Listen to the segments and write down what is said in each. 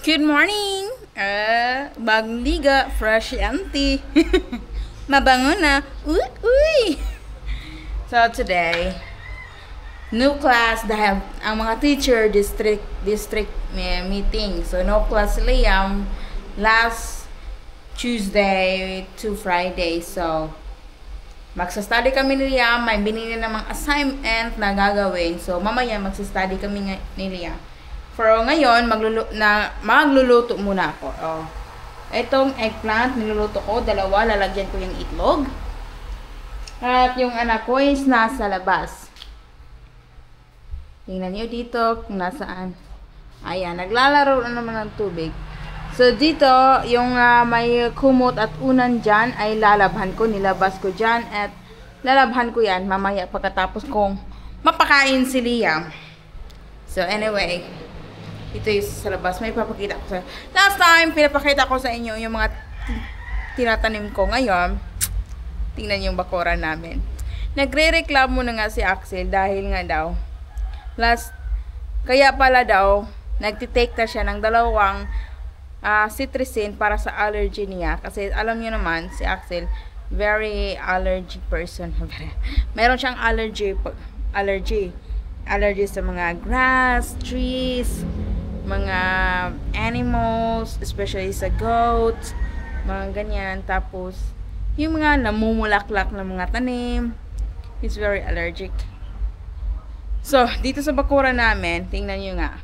Good morning! Bagong liga, fresh empty. Mabango na. Uy, uy! So today, new class dahil ang mga teacher district meeting. So no class Liam last Tuesday to Friday. So magsa-study kami ni Liam, may binili namang assignment na gagawin. So mamaya magsa-study kami ni Liam. Pero ngayon, magluluto muna ako. Oh. Itong eggplant, niluluto ko. Dalawa, lalagyan ko yung itlog. At yung anak ko is nasa labas. Tingnan nyo dito kung nasaan. Ayan, naglalaro na naman ng tubig. So dito, yung may kumot at unan dyan, ay lalabhan ko. Nilabas ko dyan at lalabhan ko yan mamaya pagkatapos kong mapakain si Liam. So anyway, ito yung sa labas. May papakita ko sa last time, pinapakita ko sa inyo yung mga tinatanim ko. Ngayon, tingnan yung bakura namin. Nagre-reklamo na nga si Axel dahil nga daw kaya pala daw nagtitake na siya ng dalawang cetirizine para sa allergy niya. Kasi alam niyo naman, si Axel very allergy person. Meron siyang allergy sa mga grass, trees, mga animals, especially sa goats, mga ganyan. Tapos yung mga namumulaklak na mga tanim, he's very allergic. So dito sa bakura namin, tingnan nyo nga.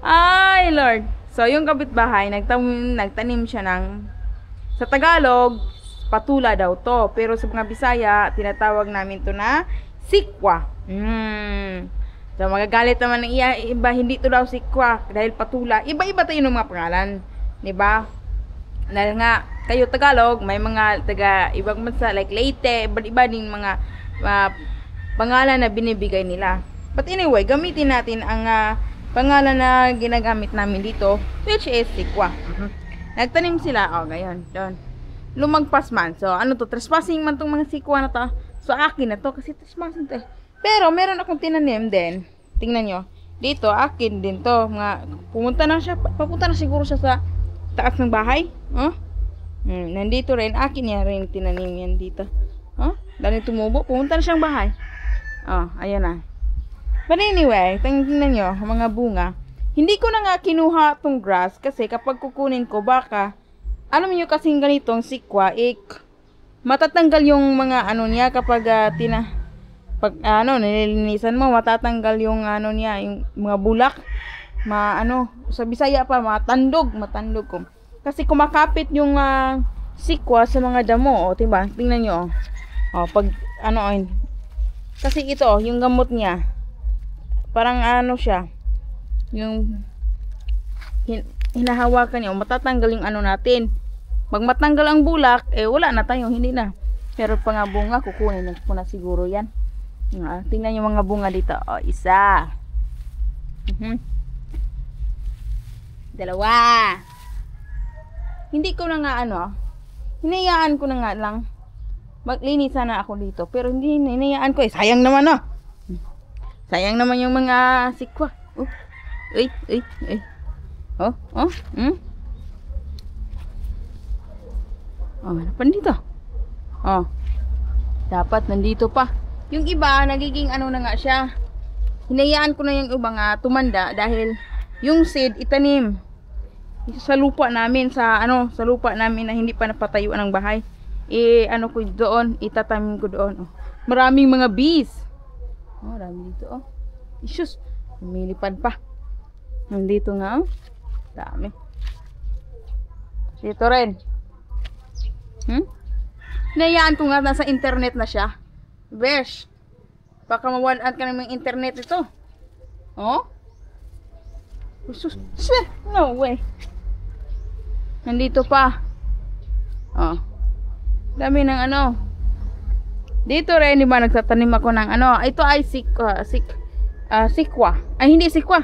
Ay Lord. So yung kapitbahay, nagtanim siya ng, sa Tagalog patula daw to, pero sa mga Bisaya tinatawag namin to na sikwa. So magagalit naman ng iba, hindi to daw sikwa dahil patula. Iba-iba tayo ng mga pangalan, 'di ba? Dahil nga kayo Tagalog, may mga taga ibang bansa like Leyte, iba din mga pangalan na binibigay nila. But anyway, gamitin natin ang pangalan na ginagamit namin dito, which is sikwa. Nagtanim sila, ngayon, doon. Lumagpas man. So, ano to? Trespassing man tong mga sikwa na to. So, akin na to kasi trespassing to. Pero, meron akong tinanim din. Tingnan nyo. Dito, akin din to. Pumunta na siya. Papunta na siguro siya sa taas ng bahay. Nandito rin. Akin niya rin tinanim yan dito. Dahil tumubo. Pumunta na siyang bahay. Ayan na. But anyway, tingnan nyo. Mga bunga. Hindi ko na nga kinuha tong grass kasi kapag kukunin ko baka alam niyo kasing ganitong sikwa, matatanggal yung mga ano niya kapag nililinisan mo, matatanggal yung ano niya, yung mga bulak, sa Bisaya pa, matandog ko. Kasi kumakapit yung sikwa sa mga damo, diba? Tingnan niyo. Pag kasi ito, yung gamot niya, parang siya, yung hinahawakan niyo, matatanggal yung natin. Pag matanggal ang bulak, wala na tayo, hindi na. Pero pa nga bunga, kukunin ko na siguro yan. Tingnan yung mga bunga dito. Isa. Dalawa. Hindi ko na nga hinayaan ko na nga lang. Maglinis sana ako dito. Pero hindi, hinayaan ko sayang naman sayang naman yung mga sikwa. Uy. Ano dito? Dapat nandito pa. Yung iba, nagiging na nga siya. Hinayaan ko na yung iba nga tumanda dahil yung seed itanim sa lupa namin, sa lupa namin na hindi pa napatayuan ng bahay. Ko doon, itatanim ko doon. Maraming mga bees. Marami dito. Isus, lumilipad pa. Nandito nga, dami. Dito rin. Hinayaan ko nga nasa internet na siya. Besh, baka mawalan ka ng internet ito. No way. Nandito pa. Dami ng dito rin, diba, nagtatanim ako ng ito ay sikwa. Ay, hindi sikwa.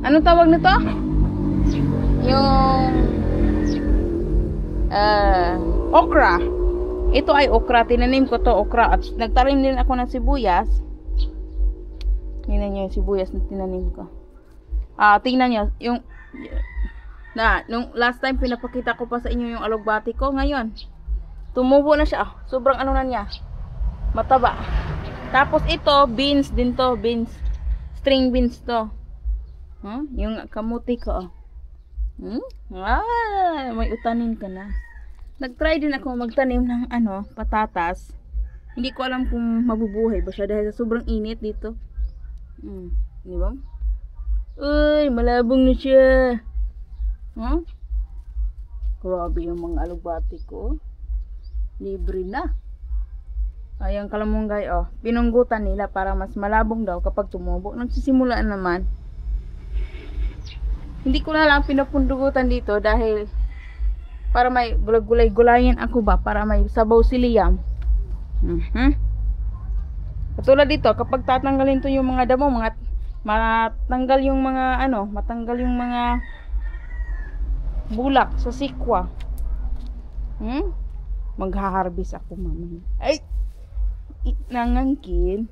Anong tawag nito? Yung okra. Ito ay okra. Tinanim ko to okra. At nagtarim din ako ng sibuyas. Tingnan nyo yung sibuyas na tinanim ko. Tingnan nyo, nung last time pinapakita ko pa sa inyo yung alugbati ko, ngayon, tumubo na siya. Sobrang ano na niya, mataba. Tapos ito, beans din to, beans. String beans to. Yung kamuti ko, may utanin ka na. Nag-try din ako magtanim ng patatas. Hindi ko alam kung mabubuhay ba siya dahil sa sobrang init dito. Di ba? Uy, malabong na siya. Grabe yung mga alugbati ko. Libre na. Ayang kalamunggay, pinunggutan nila para mas malabong daw kapag tumubo. Nagsisimula naman. Hindi ko na lang pinapundugutan dito dahil para may gulay-gulayin ako ba, para may sabaw si Liam. Katulad dito, kapag tatanggalin to yung mga damo, matanggal yung mga matanggal yung mga bulak sa sikwa. Magha-harvest ako mamaya. Ay! Nangangkin.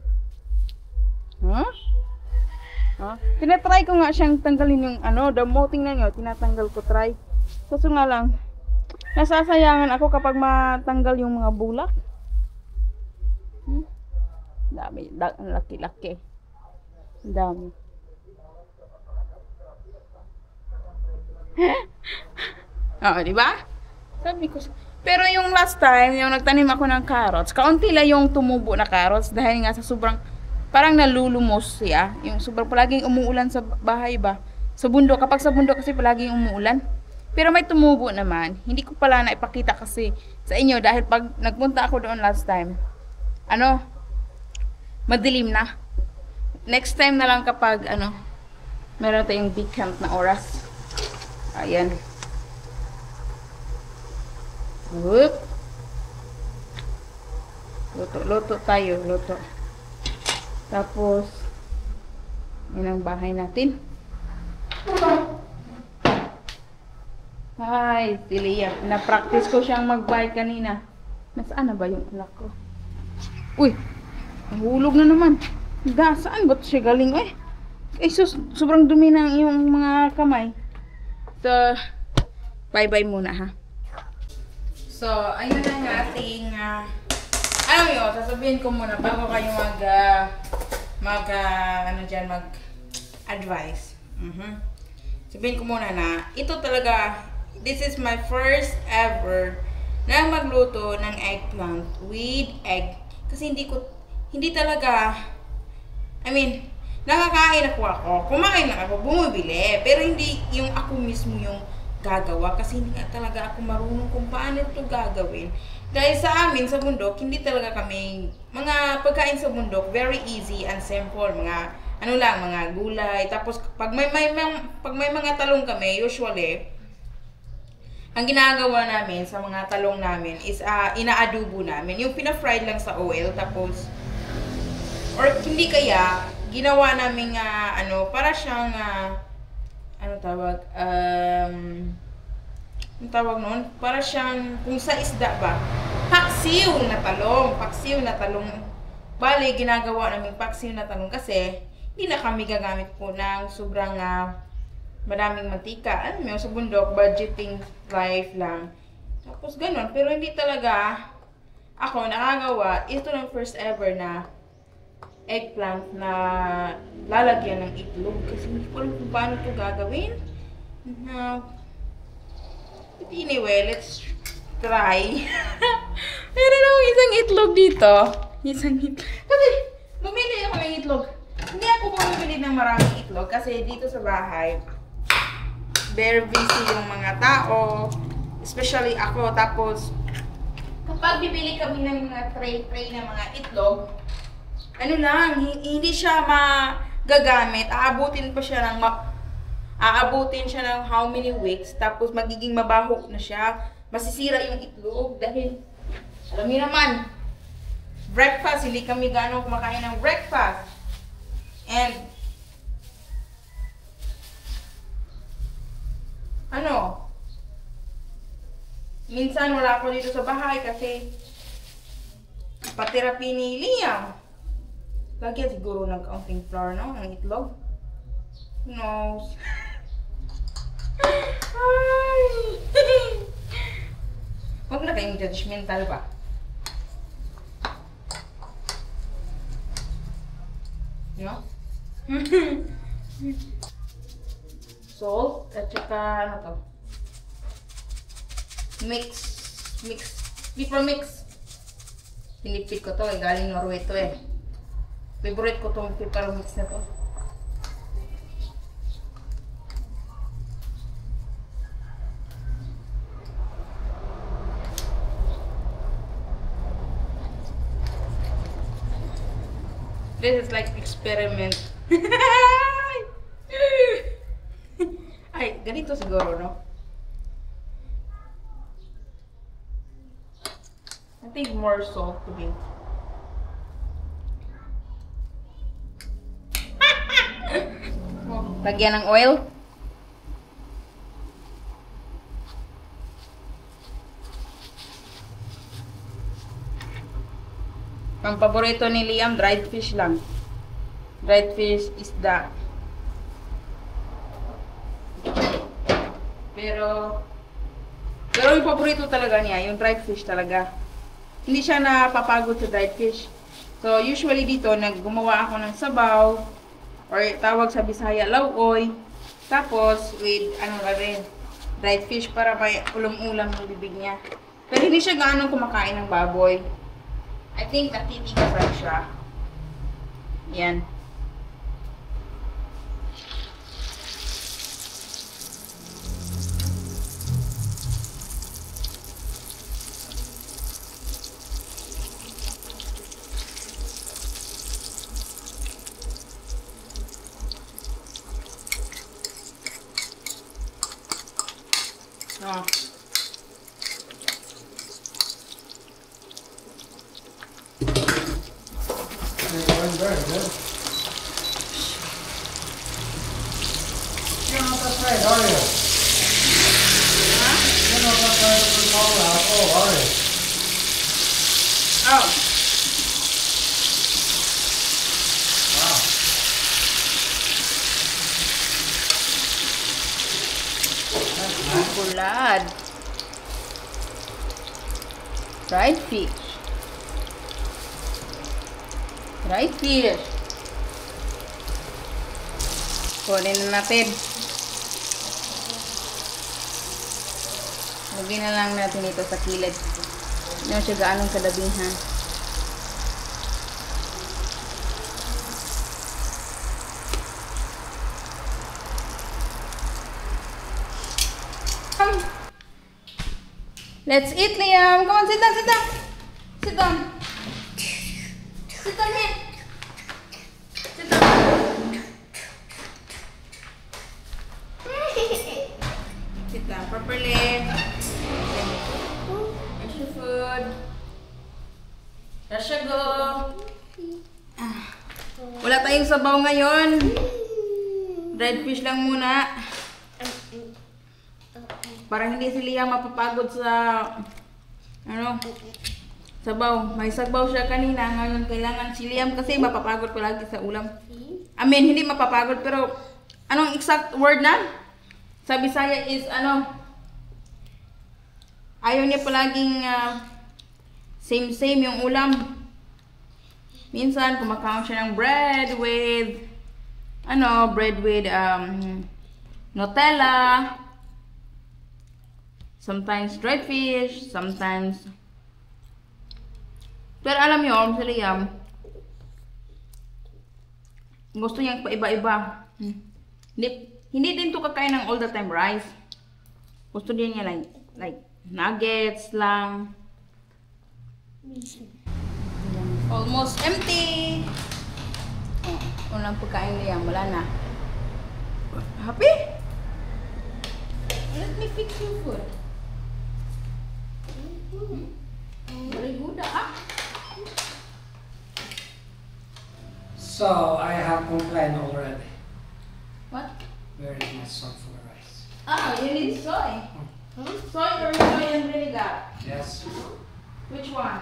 Tinatry ko nga siyang tanggalin yung damo. Tingnan nyo, tinatanggal ko, try. Kaso nga lang, nasasayangan ako kapag matanggal yung mga bulak. Dami, laki-laki. Dami. Di ba? Sabi ko. Pero yung last time, yung nagtanim ako ng carrots, kaunti lang yung tumubo na carrots dahil nga sa sobrang parang nalulumos siya. Yung sobrang palaging umuulan sa bahay ba. Sa bundok, kapag sa bundok kasi palaging umuulan. Pero may tumubo naman. Hindi ko pala na ipakita kasi sa inyo dahil pag nagpunta ako doon last time, madilim na. Next time na lang kapag meron tayong vacant na oras. Ayan. Whoop. Luto tayo, luto. Tapos yun ang bahay natin. Hi, Tilia. Na-practice ko siyang mag-bike kanina. Nasaan na ba yung anak ko? Uy, nahulog na naman. Saan ba siya galing sobrang dumi ng yung mga kamay. So, bye-bye muna ha. So, ayun ang ating sasabihin ko muna bago kayo mag-advise. Sabihin ko muna na ito talaga, this is my first ever na magluto ng eggplant with egg. Kasi hindi talaga, nakakain ako, kumain lang ako, bumibili, pero hindi yung ako mismo yung gagawa kasi hindi nga talaga ako marunong kung paano ito gagawin. Dahil sa amin, sa bundok, hindi talaga kami, mga pagkain sa bundok, very easy and simple, mga mga gulay. Tapos, pag may mga talong kami, usually, ang ginagawa namin sa mga talong namin is inaadubo namin. Yung pina-fried lang sa oil, tapos, or hindi kaya, ginawa namin para siyang, noon? Para siyang, kung sa isda ba, paksiw na talong. Bali, ginagawa namin paksiw na talong kasi, hindi na kami gagamit po ng sobrang maraming mantika. Sa bundok, budgeting life lang. Tapos ganun. Pero hindi talaga ako nakagawa. Ito lang first ever na eggplant na lalagyan ng itlog. Kasi hindi ko alam kung paano ito gagawin. But anyway, let's try. Meron ako isang itlog dito. Kasi bumili ako ng itlog. Hindi ako bumili ng maraming itlog kasi dito sa bahay, very busy yung mga tao, especially ako. Tapos, kapag bibili kami ng mga tray na mga itlog, hindi siya magagamit. Aabutin siya ng how many weeks, tapos magiging mabaho na siya. Masisira yung itlog dahil, alam niyo naman, breakfast, hindi kami gano'ng kumakain ng breakfast. And, minsan wala ako dito sa bahay kasi patirapi ni Liam. Lagyan siguro ng kaunting flour, no? Ng itlog. Who knows? Ay! Huwag na kayong judgmental ba? No? Salt at saka ano to? Pepper mix. Pinipit ko to eh, galing Norway to eh. Favorite ko tong pepper mix na to. This is like experiment. Ay, ganito siguro, no? I think more salt to be. Lagyan ng oil. Ang paborito ni Liam, dried fish lang. Dried fish isda. Pero yung paborito talaga niya, yung dried fish talaga. Hindi siya napapagod sa dried fish. So, usually dito, gumawa ako ng sabaw, or tawag sa Bisaya, lauoy. Tapos, with, ano na rin, dried fish para may ulam-ulam ng bibig niya. Pero hindi siya gaano kumakain ng baboy. I think natitigasan siya. Yan. Oh. Very good. You're not afraid, are you? Huh? You're not afraid of the cold at all, are you? Oh. Wow. That's nice. Bulad. Dried fish. Dried fish. Kunin na natin. Lagyan na lang natin ito sa kilid. Hindi na siya gaanong kadabihan. Let's eat, Liam. Come on, sit down, sit down. Sit down. Sit down here. Sit down. Sit down properly. Here's your food. There you go. Wala tayong sabaw ngayon. Dried fish lang muna. Para hindi si Liam mapapagod sa sabaw. May sabaw siya kanina. Ngayon kailangan si Liam kasi mapapagod palagi sa ulam. I mean, hindi mapapagod pero anong exact word na? Sa Bisaya is ayaw niya palaging same yung ulam. Minsan kumakain siya ng bread with Nutella. Sometimes dried fish, sometimes. Pero alam niyo, si Liam, gusto niyang paiba-iba. Hindi din to kakain ng all the time rice. Gusto din niya like nuggets lang. Almost empty. Unang pagkain Liam, wala na. Happy? Let me fix your food. Very good, So, I have complained already. What? Where is my salt for the rice? You need soy. Soy or soy and vinegar? Yes. Which one?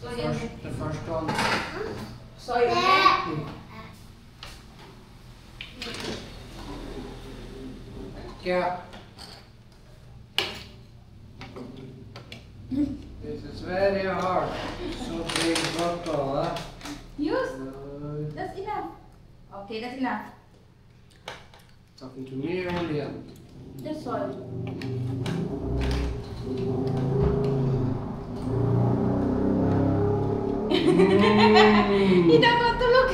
Soy and The first one. Soy, okay? Yeah. This is very hard. So big bottle, huh? Use. That's enough. Okay, that's enough. Talking to me or Liam? Just soy. He don't want to look.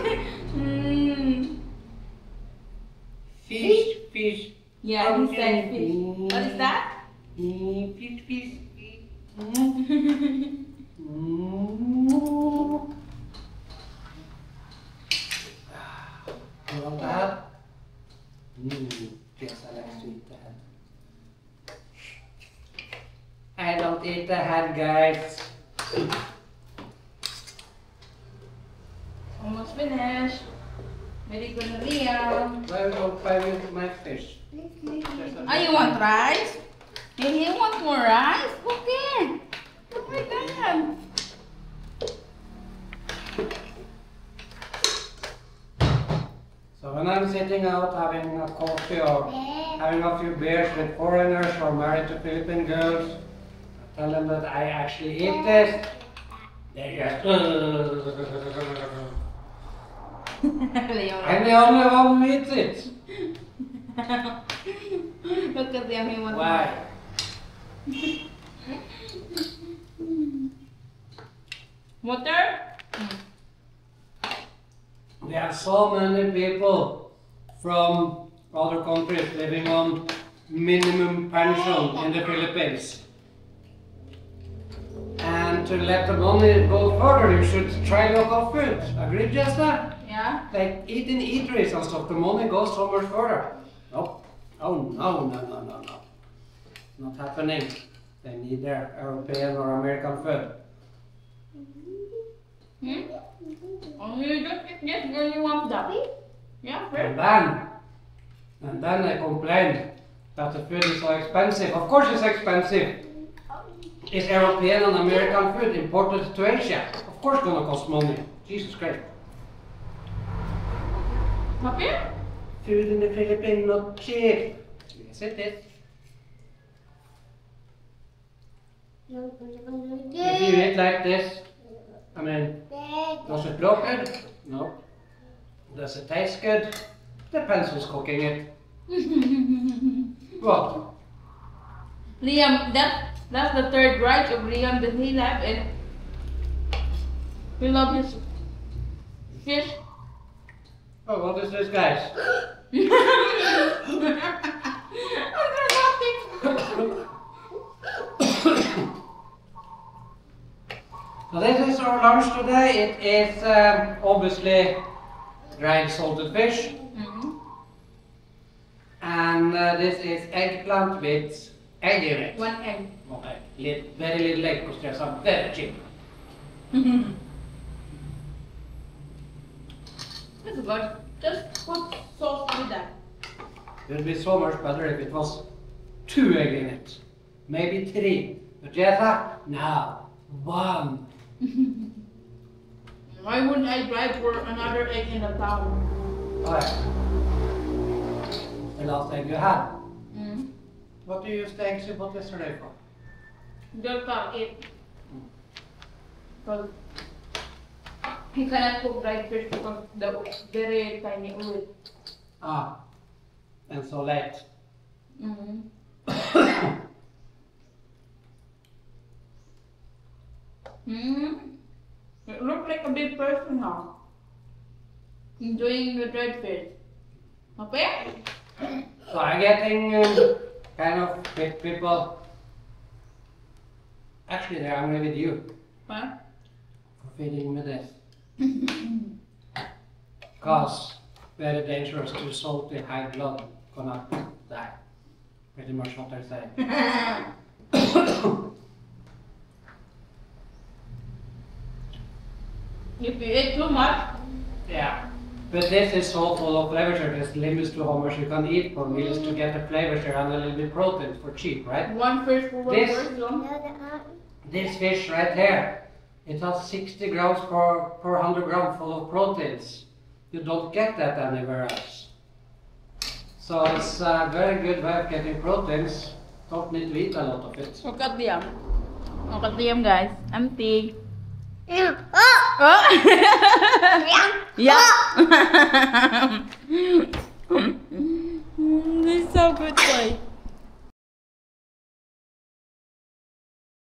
Fish, fish. Yeah, he said fish. What is that? Fish, fish. You want that? Yes, I like to eat the head. I don't eat the head, guys. Almost finished. Very good, Liam. Why don't I with my fish? Oh, you want rice? You want more rice? Okay. Oh my God. So when I'm sitting out having a coffee or having a few beers with foreigners or married to Philippine girls, I tell them that I actually eat this. They just Liam. I'm the only one who eats it. Look at Liam, he wants Why? water? We have so many people from other countries living on minimum pension in the Philippines. And to let the money go further, you should try local food. Agreed, Jessica? Yeah. Like eat in eateries and stuff, the money goes somewhere further. Nope. Oh no, no, no, no, no. Not happening. They need their European or American food. Oh, you just eat this when you want that. Yeah, And first. then they complain that the food is so expensive. Of course it's expensive. It's European and American food imported to Asia. Of course it's gonna cost money. Jesus Christ. Happy? Food in the Philippines not cheap. Yes it is. If you eat like this, I mean, does it look good? No. Does it taste good? Depends who's cooking it. What? Liam, that's the third right of Liam that he left, and he loves his fish. Oh, what is this, guys? So this is our lunch today. It is obviously dried salted fish. And this is eggplant with egg in it. One egg. Okay, very little egg because there's some very cheap. That's good. Just put sauce with that. It would be so much better if it was 2 eggs in it. Maybe 3. But Jessa, no, 1. Why wouldn't I drive for another egg in the town? Alright. The last egg you had. What do you use the eggs you bought yesterday for? Just eat. Because he cannot cook dried fish because the very tiny oil. Ah, and so late. It looks like a big person now. Enjoying the dried fish. Okay? So I'm getting kind of big people. Actually, they're angry with you What? for feeding me this. Because very dangerous, too salty, high blood, gonna die. Pretty much what they're saying. If you eat too much, Yeah. But this is so full of flavor share. There's limits to how much you can eat per meal to get the flavor share and a little bit protein for cheap, right? one fish for one This- person. This fish right here It has 60 grams per 100 gram full of proteins. You don't get that anywhere else. So it's a very good way of getting proteins. Don't need to eat a lot of it. Look at them. Look at them, guys. Empty. Oh! Oh! Yeah. Yeah. This is so good, boy.